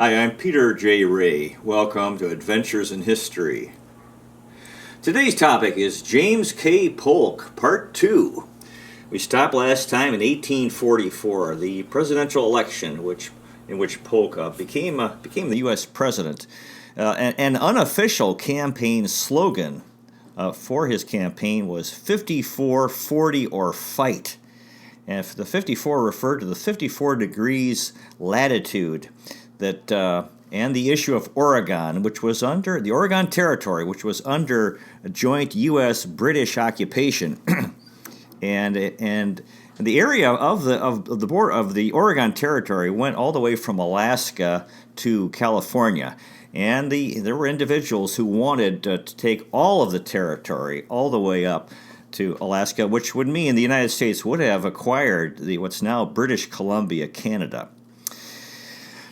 Hi, I'm Peter J. Ray. Welcome to Adventures in History. Today's topic is James K. Polk, Part 2. We stopped last time in 1844, the presidential election in which Polk became the U.S. president. An unofficial campaign slogan for his campaign was 54, 40, or fight. And if the 54 referred to the 54 degrees latitude and the issue of Oregon, which was under the Oregon Territory, which was under a joint U.S.-British occupation, and the area of the border of the Oregon Territory went all the way from Alaska to California, and there were individuals who wanted to take all of the territory all the way up to Alaska, which would mean the United States would have acquired what's now British Columbia, Canada.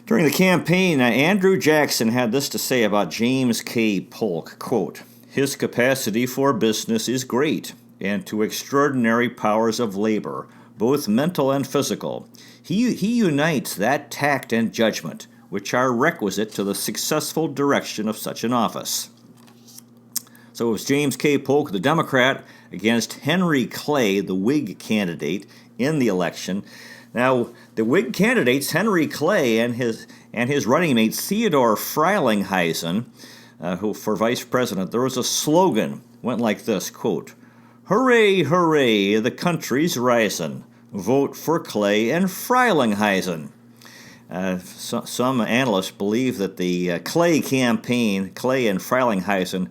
During the campaign, Andrew Jackson had this to say about James K. Polk, quote, "His capacity for business is great, and to extraordinary powers of labor, both mental and physical. He unites that tact and judgment which are requisite to the successful direction of such an office." So it was James K. Polk, the Democrat, against Henry Clay, the Whig candidate, in the election. Now, the Whig candidates, Henry Clay and his running mate Theodore Frelinghuysen, who for vice president, there was a slogan, went like this, quote, "Hooray, hooray, the country's risin'. Vote for Clay and Frelinghuysen." Some analysts believe that the Clay campaign, Clay and Frelinghuysen,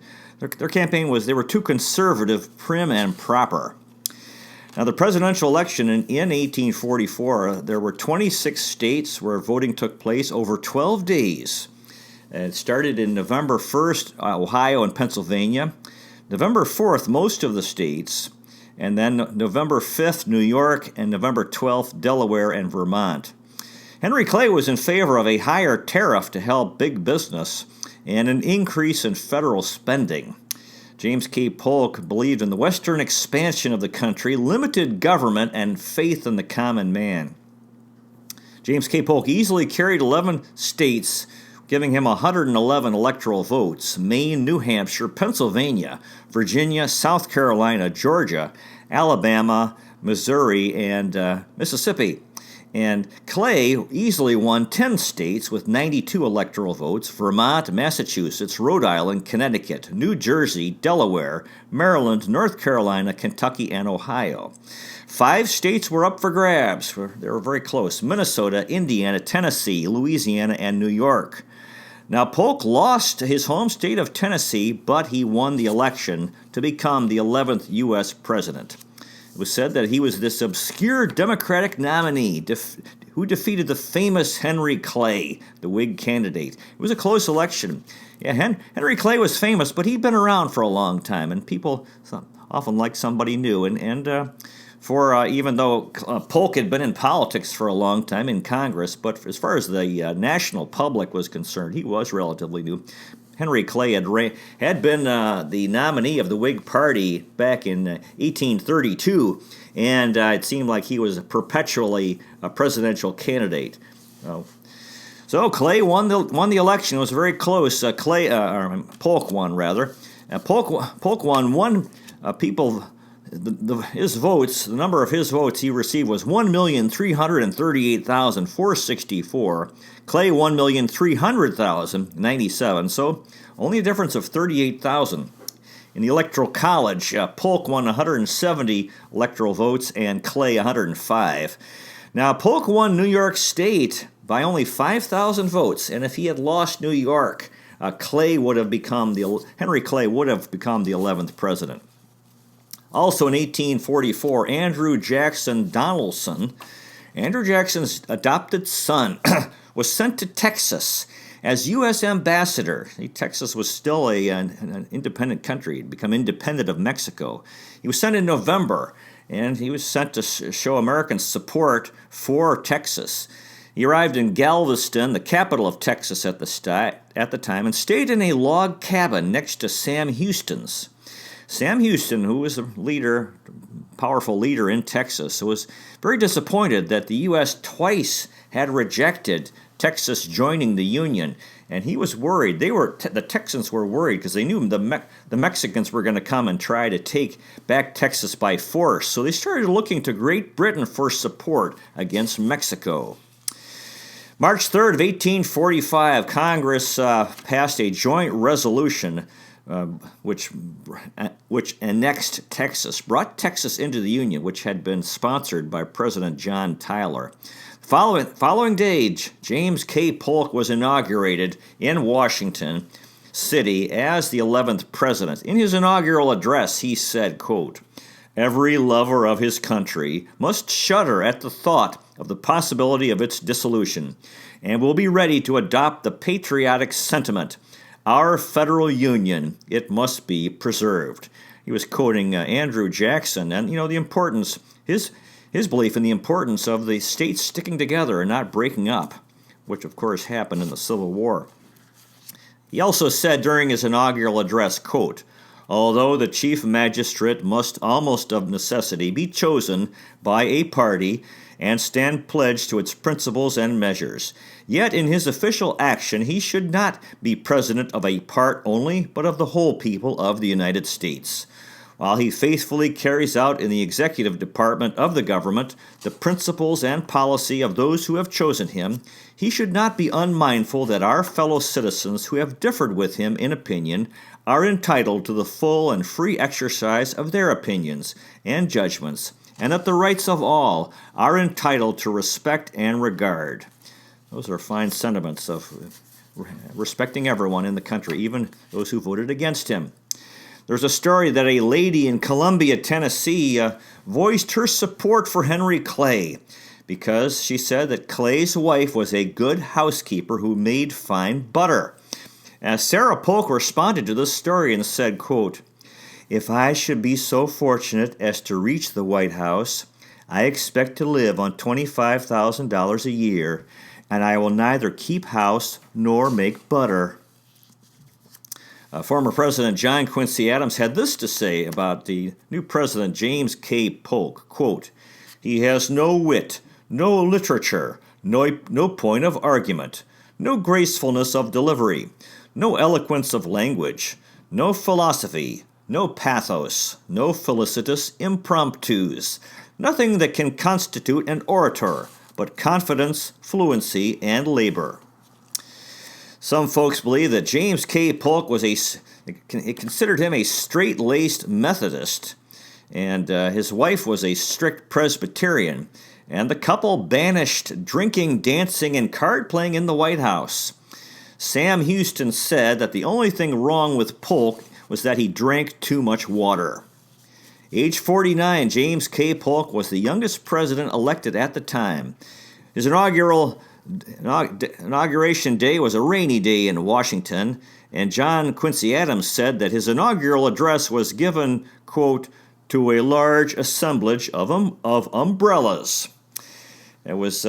their campaign was they were too conservative, prim, and proper. Now, the presidential election in 1844, there were 26 states where voting took place over 12 days. It started in November 1st, Ohio and Pennsylvania, November 4th, most of the states, and then November 5th, New York, and November 12th, Delaware and Vermont. Henry Clay was in favor of a higher tariff to help big business and an increase in federal spending. James K. Polk believed in the western expansion of the country, limited government, and faith in the common man. James K. Polk easily carried 11 states, giving him 111 electoral votes: Maine, New Hampshire, Pennsylvania, Virginia, South Carolina, Georgia, Alabama, Missouri, and Mississippi. And Clay easily won 10 states with 92 electoral votes: Vermont, Massachusetts, Rhode Island, Connecticut, New Jersey, Delaware, Maryland, North Carolina, Kentucky, and Ohio. 5 states were up for grabs. They were very close: Minnesota, Indiana, Tennessee, Louisiana, and New York. Now, Polk lost his home state of Tennessee, but he won the election to become the 11th U.S. president. It was said that he was this obscure Democratic nominee who defeated the famous Henry Clay, the Whig candidate. It was a close election. Yeah, Henry Clay was famous, but he'd been around for a long time, and people often liked somebody new. Even though Polk had been in politics for a long time in Congress, but as far as the national public was concerned, he was relatively new. Henry Clay had been the nominee of the Whig Party back in 1832, and it seemed like he was perpetually a presidential candidate. So Clay won the election. It was very close. Polk won, rather. Polk won one. His votes, the number of his votes he received was 1,338,464. Clay 1,300,097. So only a difference of 38,000. In the Electoral College, Polk won 170 electoral votes and Clay 105. Now, Polk won New York State by only 5,000 votes, and if he had lost New York, Henry Clay would have become the 11th president. Also in 1844, Andrew Jackson Donaldson, Andrew Jackson's adopted son, was sent to Texas as U.S. ambassador. Texas was still an independent country. It had become independent of Mexico. He was sent in November, and he was sent to show American support for Texas. He arrived in Galveston, the capital of Texas at the time, and stayed in a log cabin next to Sam Houston's. Sam Houston, who was a powerful leader in Texas, was very disappointed that the U.S. twice had rejected Texas joining the Union. And he was worried. The Texans were worried because they knew the Mexicans were going to come and try to take back Texas by force. So they started looking to Great Britain for support against Mexico. March 3rd of 1845, Congress passed a joint resolution which annexed Texas, brought Texas into the Union, which had been sponsored by President John Tyler. Following day, James K. Polk was inaugurated in Washington City as the 11th president. In his inaugural address, he said, quote, "Every lover of his country must shudder at the thought of the possibility of its dissolution, and will be ready to adopt the patriotic sentiment. Our federal union, it must be preserved." He was quoting Andrew Jackson and, the importance, his belief in the importance of the states sticking together and not breaking up, which of course happened in the Civil War. He also said during his inaugural address, quote, "Although the chief magistrate must almost of necessity be chosen by a party and stand pledged to its principles and measures, yet in his official action he should not be president of a part only, but of the whole people of the United States. While he faithfully carries out in the executive department of the government the principles and policy of those who have chosen him, he should not be unmindful that our fellow citizens who have differed with him in opinion are entitled to the full and free exercise of their opinions and judgments, and that the rights of all are entitled to respect and regard." Those are fine sentiments of respecting everyone in the country, even those who voted against him. There's a story that a lady in Columbia, Tennessee, voiced her support for Henry Clay because she said that Clay's wife was a good housekeeper who made fine butter. Sarah Polk responded to this story and said, quote, "If I should be so fortunate as to reach the White House, I expect to live on $25,000 a year, and I will neither keep house nor make butter." Former President John Quincy Adams had this to say about the new president, James K. Polk, quote, "He has no wit, no literature, no point of argument, no gracefulness of delivery, no eloquence of language, no philosophy, no pathos, no felicitous impromptus, nothing that can constitute an orator, but confidence, fluency, and labor." Some folks believe that James K. Polk considered him a straight-laced Methodist, and his wife was a strict Presbyterian, and the couple banished drinking, dancing, and card-playing in the White House. Sam Houston said that the only thing wrong with Polk was that he drank too much water. Age 49, James K. Polk was the youngest president elected at the time. His inauguration day was a rainy day in Washington, and John Quincy Adams said that his inaugural address was given, quote, "to a large assemblage of umbrellas." It was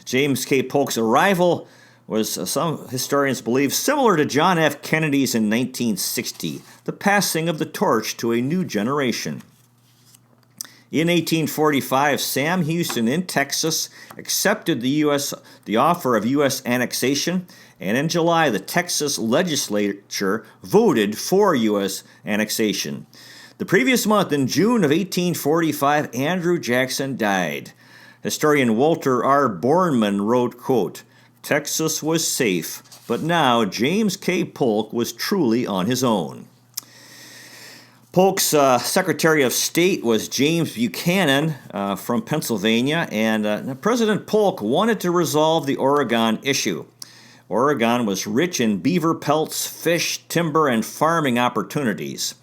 James K. Polk's arrival was, some historians believe, similar to John F. Kennedy's in 1960, the passing of the torch to a new generation. In 1845, Sam Houston in Texas accepted the offer of U.S. annexation, and in July, the Texas legislature voted for U.S. annexation. The previous month, in June of 1845, Andrew Jackson died. Historian Walter R. Borneman wrote, quote, "Texas was safe, but now James K. Polk was truly on his own." Polk's Secretary of State was James Buchanan from Pennsylvania, and President Polk wanted to resolve the Oregon issue. Oregon was rich in beaver pelts, fish, timber, and farming opportunities.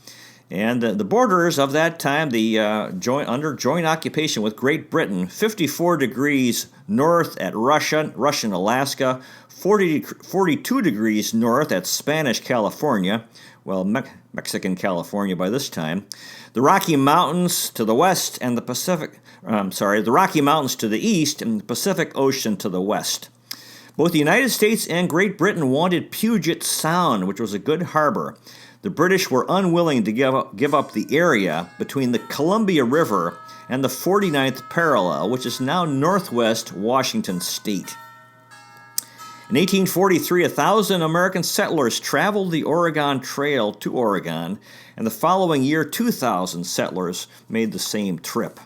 And the borders of that time, under joint occupation with Great Britain, 54 degrees north at Russian Alaska, 42 degrees north at Spanish California, Mexican California by this time, the Rocky Mountains to the west and the Rocky Mountains to the east and the Pacific Ocean to the west. Both the United States and Great Britain wanted Puget Sound, which was a good harbor. The British were unwilling to give up the area between the Columbia River and the 49th parallel, which is now northwest Washington state. In 1843, 1,000 American settlers traveled the Oregon Trail to Oregon, and the following year, 2,000 settlers made the same trip.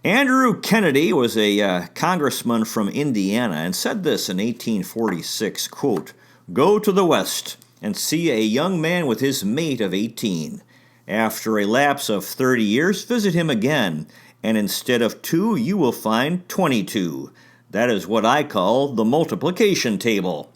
Andrew Kennedy was a congressman from Indiana and said this in 1846, quote, "Go to the west and see a young man with his mate of 18. After a lapse of 30 years, visit him again, and instead of 2, you will find 22. That is what I call the multiplication table."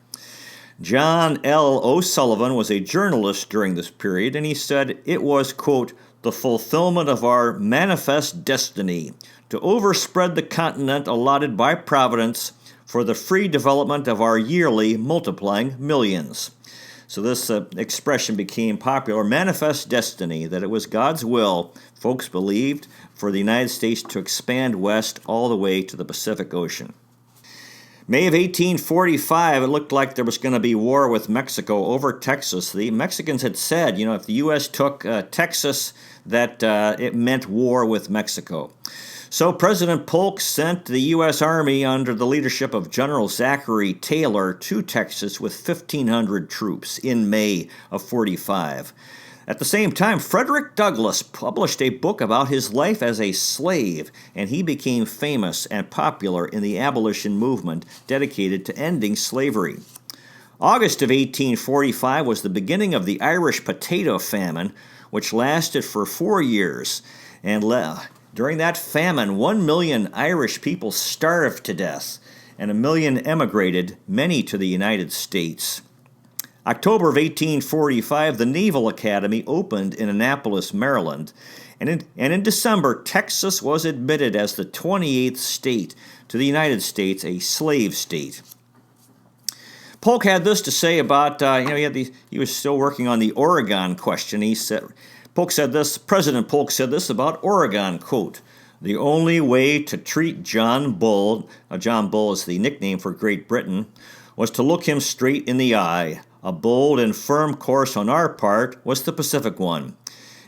John L. O'Sullivan was a journalist during this period, and he said it was, quote, "the fulfillment of our manifest destiny to overspread the continent allotted by Providence for the free development of our yearly multiplying millions." So this expression became popular, manifest destiny, that it was God's will, folks believed, for the United States to expand west all the way to the Pacific Ocean. May of 1845, it looked like there was going to be war with Mexico over Texas. The Mexicans had said, if the U.S. took Texas, that it meant war with Mexico. So President Polk sent the U.S. Army under the leadership of General Zachary Taylor to Texas with 1,500 troops in May of 45. At the same time, Frederick Douglass published a book about his life as a slave, and he became famous and popular in the abolition movement dedicated to ending slavery. August of 1845 was the beginning of the Irish potato famine, which lasted for 4 years. And during that famine, 1 million Irish people starved to death, and 1 million emigrated, many to the United States. October of 1845, the Naval Academy opened in Annapolis, Maryland, and in December, Texas was admitted as the 28th state to the United States, a slave state. Polk had this to say about, he was still working on the Oregon question. President Polk said this about Oregon, quote, "The only way to treat John Bull," John Bull is the nickname for Great Britain, "was to look him straight in the eye. A bold and firm course on our part was the Pacific one.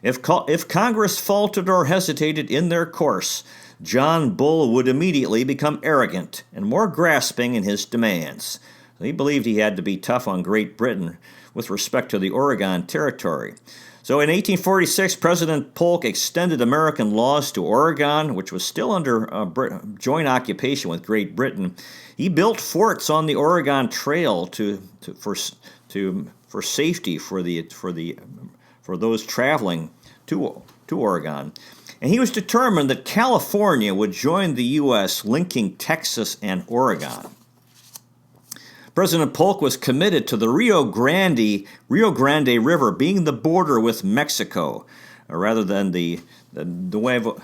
If Congress faltered or hesitated in their course, John Bull would immediately become arrogant and more grasping in his demands." He believed he had to be tough on Great Britain with respect to the Oregon Territory. So in 1846, President Polk extended American laws to Oregon, which was still under joint occupation with Great Britain. He built forts on the Oregon Trail for safety for those traveling to Oregon. And he was determined that California would join the U.S., linking Texas and Oregon. President Polk was committed to the Rio Grande River being the border with Mexico, rather than the way of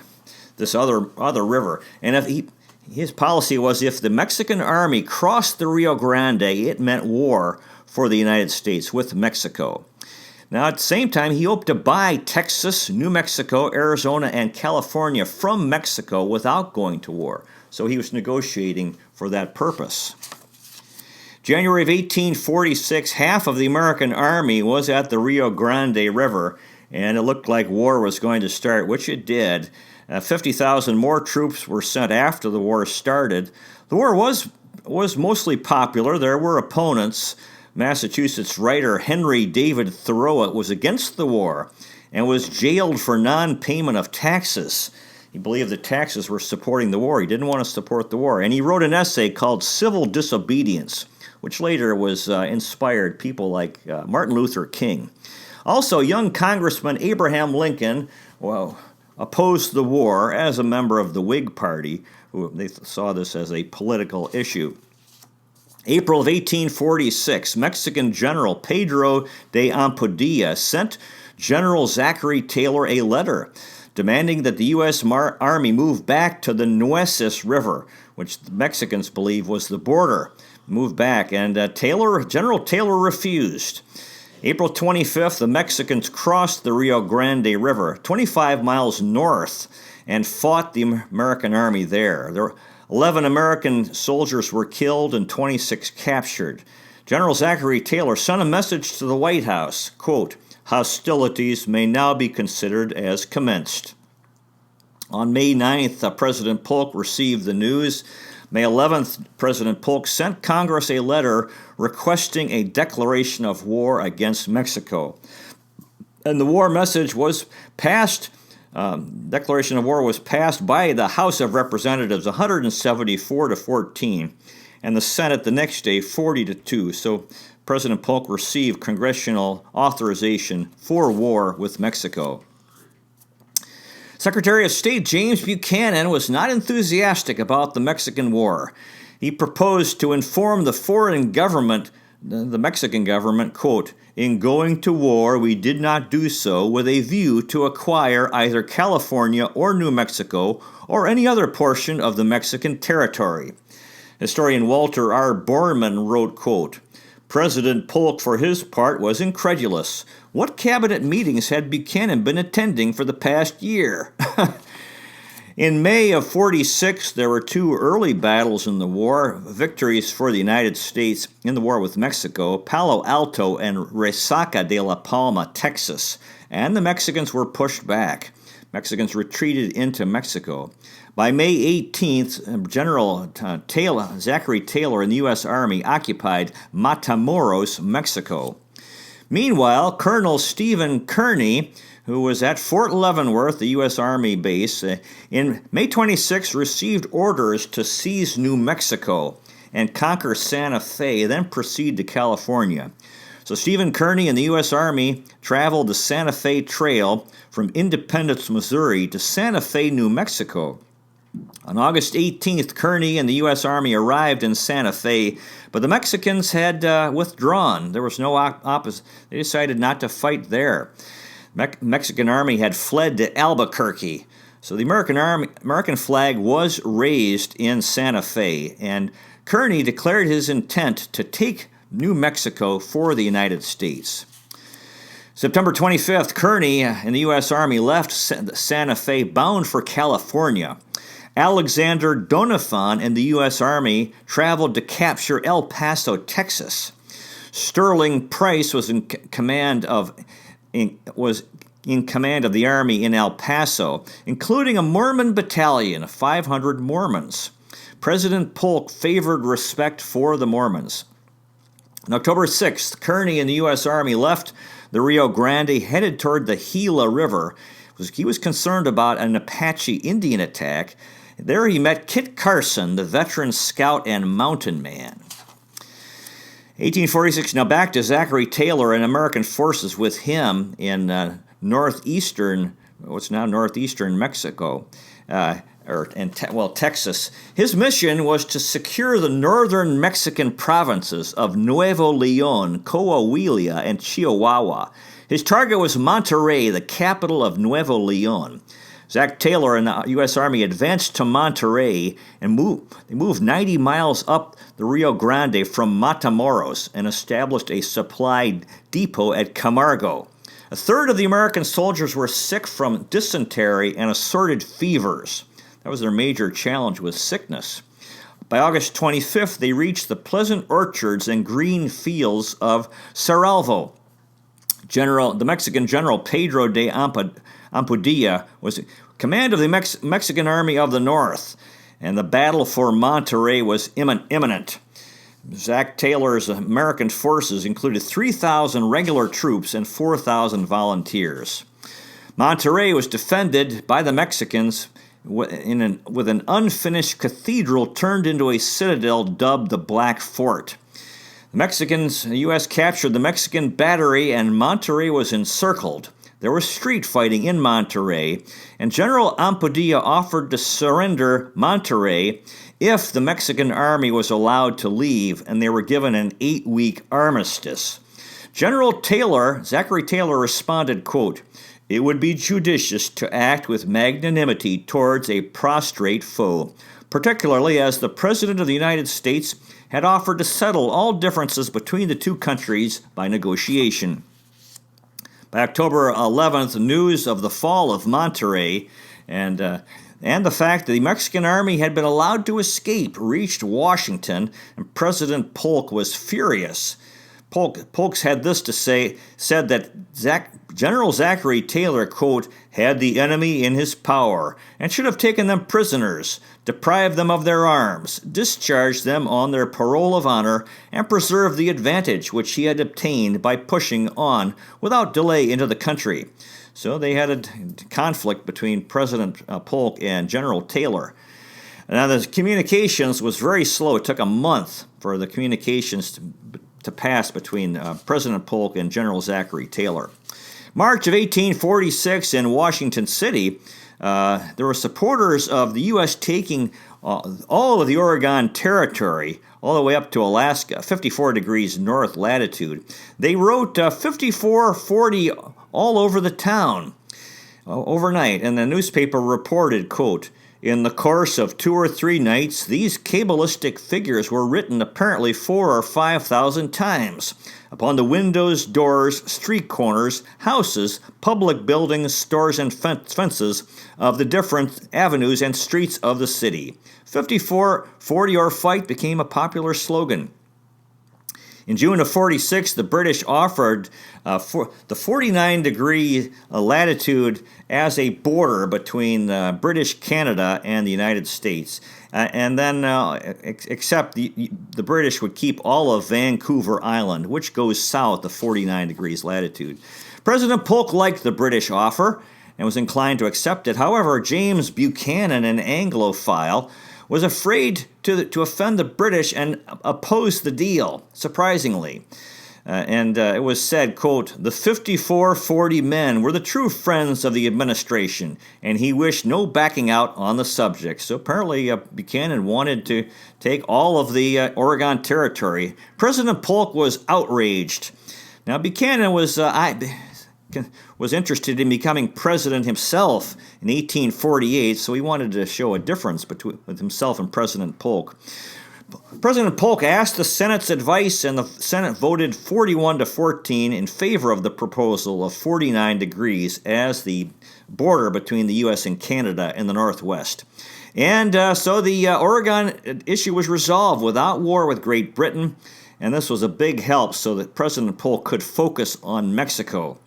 this other river. And his policy was if the Mexican army crossed the Rio Grande, it meant war for the United States with Mexico. Now, at the same time, he hoped to buy Texas, New Mexico, Arizona, and California from Mexico without going to war. So he was negotiating for that purpose. January of 1846, half of the American army was at the Rio Grande River, and it looked like war was going to start, which it did. 50,000 more troops were sent after the war started. The war was mostly popular. There were opponents. Massachusetts writer Henry David Thoreau was against the war and was jailed for non-payment of taxes. He believed that taxes were supporting the war. He didn't want to support the war. And he wrote an essay called Civil Disobedience, which later was inspired people like Martin Luther King. Also, young Congressman Abraham Lincoln opposed the war as a member of the Whig Party, who they saw this as a political issue. April of 1846, Mexican General Pedro de Ampudia sent General Zachary Taylor a letter demanding that the U.S. Army move back to the Nueces River, which the Mexicans believed was the border. Move back, and General Taylor refused. April 25th, the Mexicans crossed the Rio Grande River, 25 miles north, and fought the American army there. 11 American soldiers were killed and 26 captured. General Zachary Taylor sent a message to the White House, quote, "Hostilities may now be considered as commenced." On May 9th, President Polk received the news, May 11th, President Polk sent Congress a letter requesting a declaration of war against Mexico. And the war message was passed, declaration of war was passed by the House of Representatives 174 to 14, and the Senate the next day 40 to 2. So President Polk received congressional authorization for war with Mexico. Secretary of State James Buchanan was not enthusiastic about the Mexican War. He proposed to inform the foreign government, the Mexican government, quote, "In going to war, we did not do so with a view to acquire either California or New Mexico or any other portion of the Mexican territory." Historian Walter R. Borman wrote, quote, "President Polk, for his part, was incredulous. What cabinet meetings had Buchanan been attending for the past year?" In May of 46, there were two early battles in the war, victories for the United States in the war with Mexico, Palo Alto and Resaca de la Palma, Texas, and the Mexicans were pushed back. Mexicans retreated into Mexico. By May 18th, General Zachary Taylor and the U.S. Army occupied Matamoros, Mexico. Meanwhile, Colonel Stephen Kearny, who was at Fort Leavenworth, the U.S. Army base, in May 26 received orders to seize New Mexico and conquer Santa Fe, then proceed to California. So Stephen Kearny and the U.S. Army traveled the Santa Fe Trail from Independence, Missouri to Santa Fe, New Mexico. On August 18th, Kearny and the U.S. Army arrived in Santa Fe, but the Mexicans had withdrawn. There was no opposition. They decided not to fight there. Mexican Army had fled to Albuquerque. So the American flag was raised in Santa Fe, and Kearny declared his intent to take New Mexico for the United States. September 25th, Kearny and the U.S. Army left Santa Fe bound for California. Alexander Doniphan and the U.S. Army traveled to capture El Paso, Texas. Sterling Price was in command of the army in El Paso, including a Mormon battalion of 500 Mormons. President Polk favored respect for the Mormons. On October 6th, Kearny and the U.S. Army left the Rio Grande, headed toward the Gila River. He was concerned about an Apache Indian attack. There he met Kit Carson, the veteran scout and mountain man. 1846, now back to Zachary Taylor and American forces with him in what's now northeastern Mexico, Texas. His mission was to secure the northern Mexican provinces of Nuevo Leon, Coahuila, and Chihuahua. His target was Monterrey, the capital of Nuevo Leon. Zach Taylor and the U.S. Army advanced to Monterrey and moved 90 miles up the Rio Grande from Matamoros and established a supply depot at Camargo. A third of the American soldiers were sick from dysentery and assorted fevers. That was their major challenge, with sickness. By August 25th, they reached the pleasant orchards and green fields of Cerralvo. The Mexican General Pedro de Ampudia was command of the Mexican Army of the North, and the battle for Monterrey was imminent. Zach Taylor's American forces included 3,000 regular troops and 4,000 volunteers. Monterrey was defended by the Mexicans with an unfinished cathedral turned into a citadel dubbed the Black Fort. The U.S. captured the Mexican battery, and Monterrey was encircled. There was street fighting in Monterrey, and General Ampudia offered to surrender Monterrey if the Mexican army was allowed to leave, and they were given an 8-week armistice. Zachary Taylor responded, quote, "It would be judicious to act with magnanimity towards a prostrate foe, particularly as the President of the United States had offered to settle all differences between the two countries by negotiation." By October 11th, news of the fall of Monterrey and the fact that the Mexican army had been allowed to escape reached Washington, and President Polk was furious. Polk had this to say, said that General Zachary Taylor, quote, had the enemy in his power and should have taken them prisoners, deprived them of their arms, discharged them on their parole of honor, and preserved the advantage which he had obtained by pushing on without delay into the country. So they had a conflict between President Polk and General Taylor. Now, the communications was very slow. It took a month for the communications to pass between President Polk and General Zachary Taylor. March of 1846 in Washington City, there were supporters of the U.S. taking all of the Oregon Territory all the way up to Alaska, 54 degrees north latitude. They wrote 5440 all over the town overnight, and the newspaper reported, quote, in the course of 2 or 3 nights, these cabalistic figures were written apparently 4,000 or 5,000 times upon the windows, doors, street corners, houses, public buildings, stores, and fences of the different avenues and streets of the city. 5440 or fight became a popular slogan. In June of 46, the British offered the 49-degree latitude as a border between British Canada and the United States. And then, except the British would keep all of Vancouver Island, which goes south of 49 degrees latitude. President Polk liked the British offer and was inclined to accept it. However, James Buchanan, an Anglophile, was afraid to offend the British and opposed the deal, surprisingly. It was said, quote, the 5440 men were the true friends of the administration, and he wished no backing out on the subject. So apparently Buchanan wanted to take all of the Oregon Territory. President Polk was outraged. Now, Buchanan was interested in becoming president himself in 1848, so he wanted to show a difference with himself and President Polk. President Polk asked the Senate's advice, and the Senate voted 41-14 in favor of the proposal of 49 degrees as the border between the U.S. and Canada in the Northwest. And so the Oregon issue was resolved without war with Great Britain, and this was a big help so that President Polk could focus on Mexico.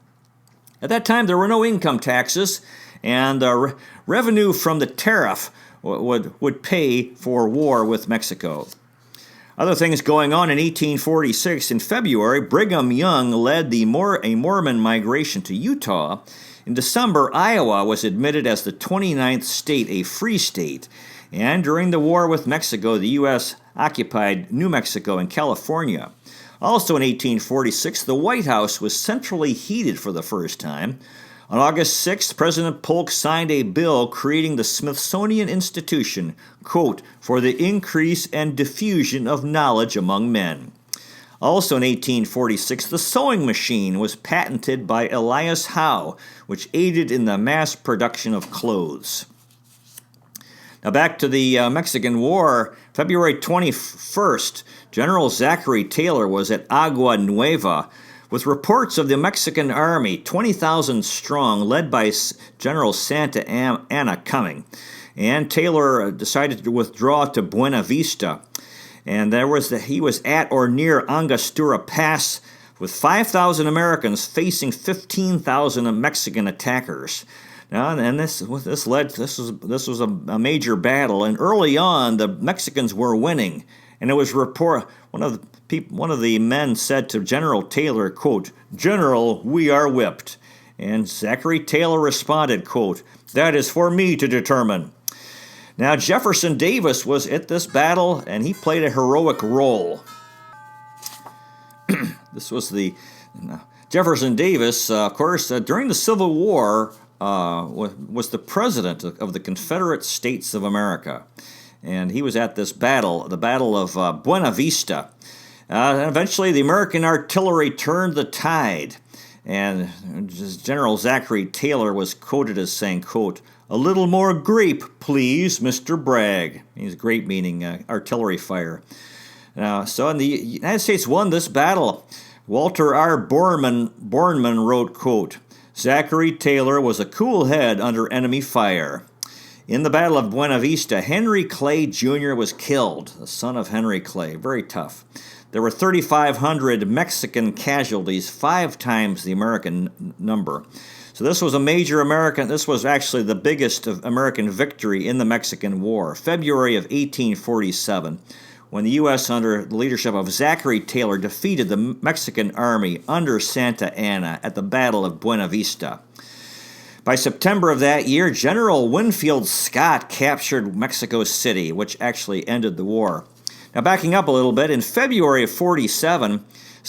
At that time, there were no income taxes, and the revenue from the tariff would pay for war with Mexico. Other things going on in 1846. In February, Brigham Young led a Mormon migration to Utah. In December, Iowa was admitted as the 29th state, a free state. And during the war with Mexico, the U.S. occupied New Mexico and California. Also in 1846, the White House was centrally heated for the first time. On August 6th, President Polk signed a bill creating the Smithsonian Institution, quote, for the increase and diffusion of knowledge among men. Also in 1846, the sewing machine was patented by Elias Howe, which aided in the mass production of clothes. Now back to the Mexican War, February 21st, General Zachary Taylor was at Agua Nueva with reports of the Mexican army, 20,000 strong, led by General Santa Anna coming. And Taylor decided to withdraw to Buena Vista. And he was at or near Angostura Pass with 5,000 Americans facing 15,000 Mexican attackers. Now, and this was a major battle, and early on the Mexicans were winning, and it was one of the men said to General Taylor, quote, "General, we are whipped," and Zachary Taylor responded, quote, "That is for me to determine." Now, Jefferson Davis was at this battle, and he played a heroic role. This was Jefferson Davis, of course, during the Civil War, was the president of the Confederate States of America. And he was at this battle, the Battle of Buena Vista. And eventually, the American artillery turned the tide. And General Zachary Taylor was quoted as saying, quote, "A little more grape, please, Mr. Bragg." He's grape meaning artillery fire. So the United States won this battle. Walter R. Borman wrote, quote, "Zachary Taylor was a cool head under enemy fire." In the Battle of Buena Vista, Henry Clay Jr. was killed, the son of Henry Clay. Very tough. There were 3,500 Mexican casualties, 5 times the American number. So this was this was actually the biggest of American victory in the Mexican War. February of 1847, when the U.S. under the leadership of Zachary Taylor defeated the Mexican army under Santa Anna at the Battle of Buena Vista. By September of that year, General Winfield Scott captured Mexico City, which actually ended the war. Now, backing up a little bit, in February of 47,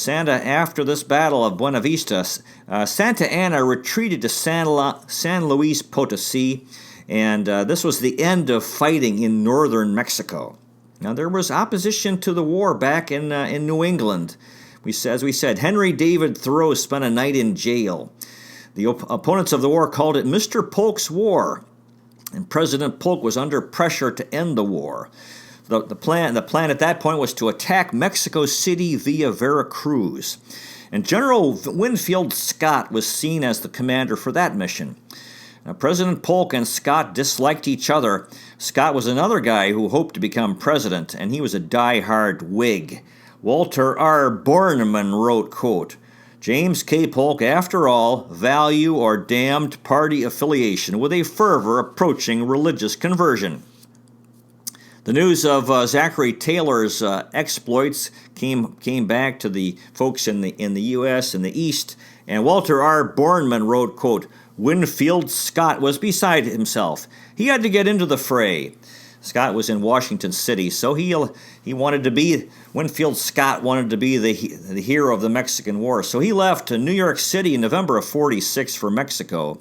after this Battle of Buena Vista, Santa Anna retreated to San Luis Potosí, and this was the end of fighting in northern Mexico. Now, there was opposition to the war back in New England. As we said, Henry David Thoreau spent a night in jail. The opponents of the war called it Mr. Polk's War, and President Polk was under pressure to end the war. The plan at that point was to attack Mexico City via Veracruz, and General Winfield Scott was seen as the commander for that mission. Now, President Polk and Scott disliked each other. Scott was another guy who hoped to become president, and he was a die-hard Whig. Walter R. Borneman wrote, quote, "James K. Polk, after all, value or damned party affiliation with a fervor approaching religious conversion." The news of Zachary Taylor's exploits came back to the folks in the U.S. and the East, and Walter R. Borneman wrote, quote, "Winfield Scott was beside himself. He had to get into the fray." Scott was in Washington City, so Winfield Scott wanted to be the hero of the Mexican War. So he left to New York City in November of 46 for Mexico,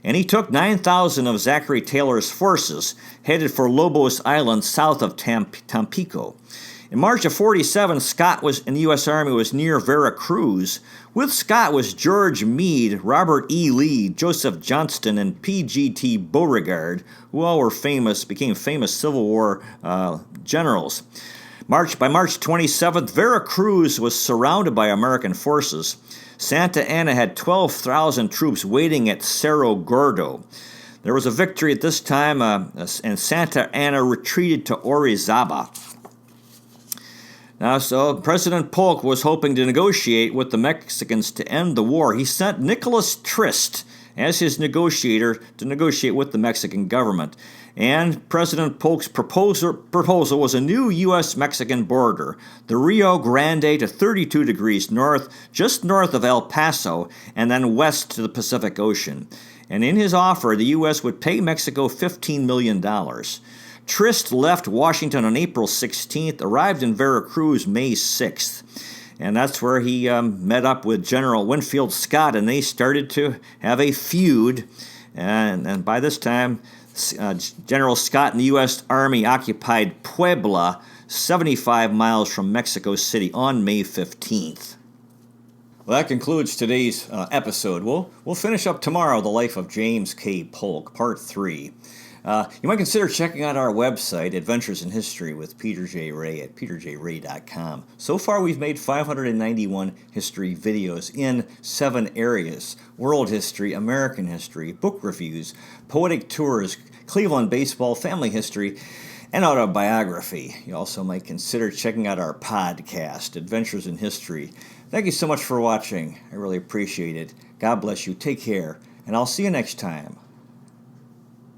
and he took 9,000 of Zachary Taylor's forces, headed for Lobos Island south of Tampico. In March of 47, Scott in the U.S. Army was near Veracruz. With Scott was George Meade, Robert E. Lee, Joseph Johnston, and P.G.T. Beauregard, who all became famous Civil War generals. By March 27th, Veracruz was surrounded by American forces. Santa Anna had 12,000 troops waiting at Cerro Gordo. There was a victory at this time, and Santa Anna retreated to Orizaba. Now, so President Polk was hoping to negotiate with the Mexicans to end the war. He sent Nicholas Trist as his negotiator to negotiate with the Mexican government. And President Polk's proposal was a new U.S.-Mexican border, the Rio Grande to 32 degrees north, just north of El Paso, and then west to the Pacific Ocean. And in his offer, the U.S. would pay Mexico $15 million. Trist left Washington on April 16th, arrived in Veracruz May 6th. And that's where he met up with General Winfield Scott, and they started to have a feud. And by this time, General Scott and the U.S. Army occupied Puebla, 75 miles from Mexico City, on May 15th. Well, that concludes today's episode. We'll finish up tomorrow, The Life of James K. Polk, Part 3. You might consider checking out our website, Adventures in History with Peter J. Ray at peterjray.com. So far, we've made 591 history videos in 7 areas: world history, American history, book reviews, poetic tours, Cleveland baseball, family history, and autobiography. You also might consider checking out our podcast, Adventures in History. Thank you so much for watching. I really appreciate it. God bless you. Take care, and I'll see you next time.